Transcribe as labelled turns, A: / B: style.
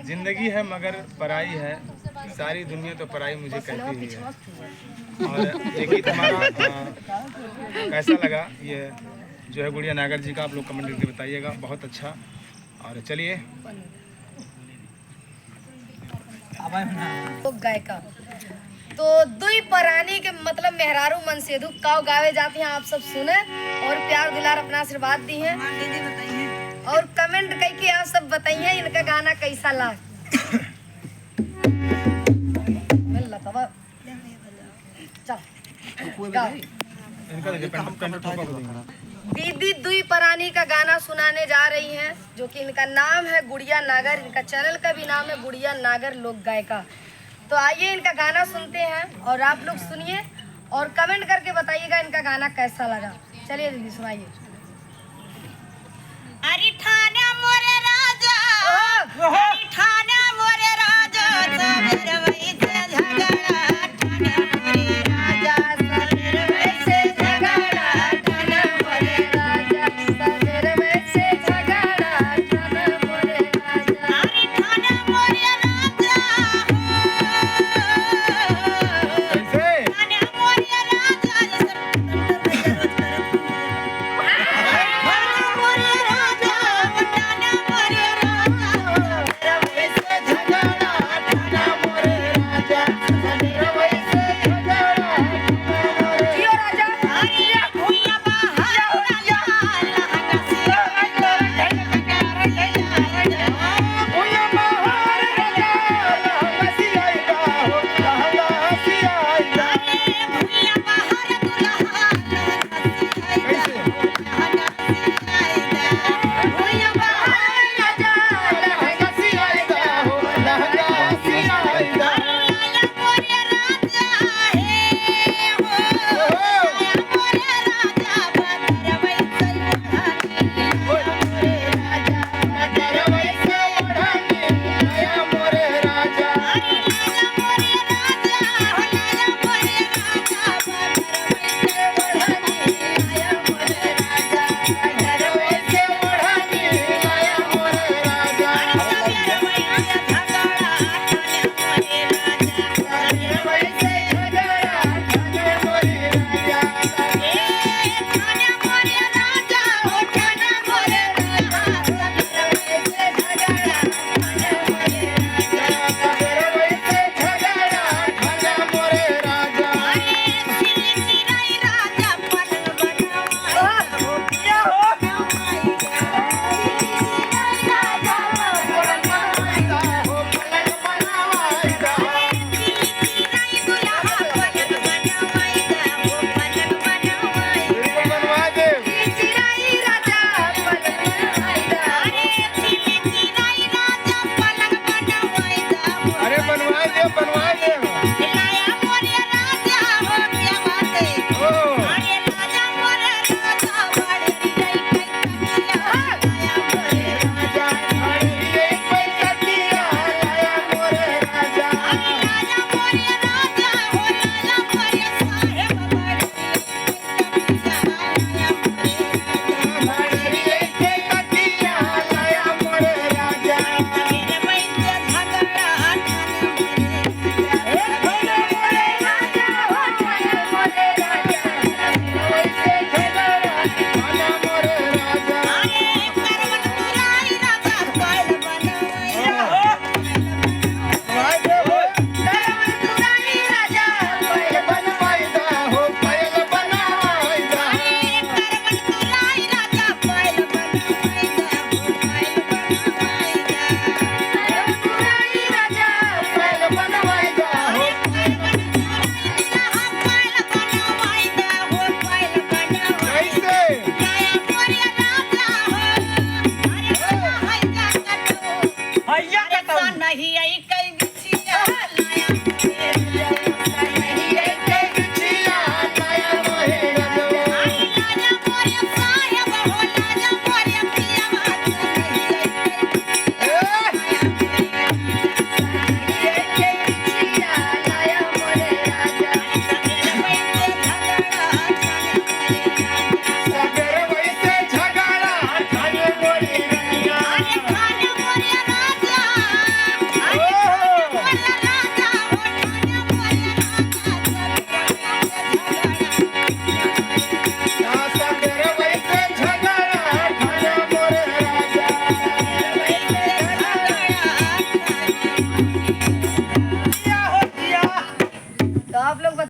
A: जिंदगी है मगर पराई है, सारी दुनिया तो पराई मुझे कहती ही है। और ये गीत हमारा कैसा लगा ये जो है गुड़िया नागर जी का आप लोग कमेंट करके बताइएगा, बहुत अच्छा। और चलिए
B: गायिका तो दुई परानी के मतलब मेहरारू मन सेधु काव गावे जाती हैं, आप सब सुने और प्यार दिलार अपना आशीर्वाद दी हैं और कमेंट करके आप सब बताइए इनका गाना कैसा लगा। दीदी दुई परानी का गाना सुनाने जा रही हैं, जो कि इनका नाम है गुड़िया नागर, इनका चैनल का भी नाम है गुड़िया नागर लोक गायिका। तो आइए इनका गाना सुनते हैं और आप लोग सुनिए और कमेंट करके बताइएगा इनका गाना कैसा लगा। चलिए दीदी सुनाइए।
C: अरे ठाना मोरे राजा, अरे ठाना मोरे राजा,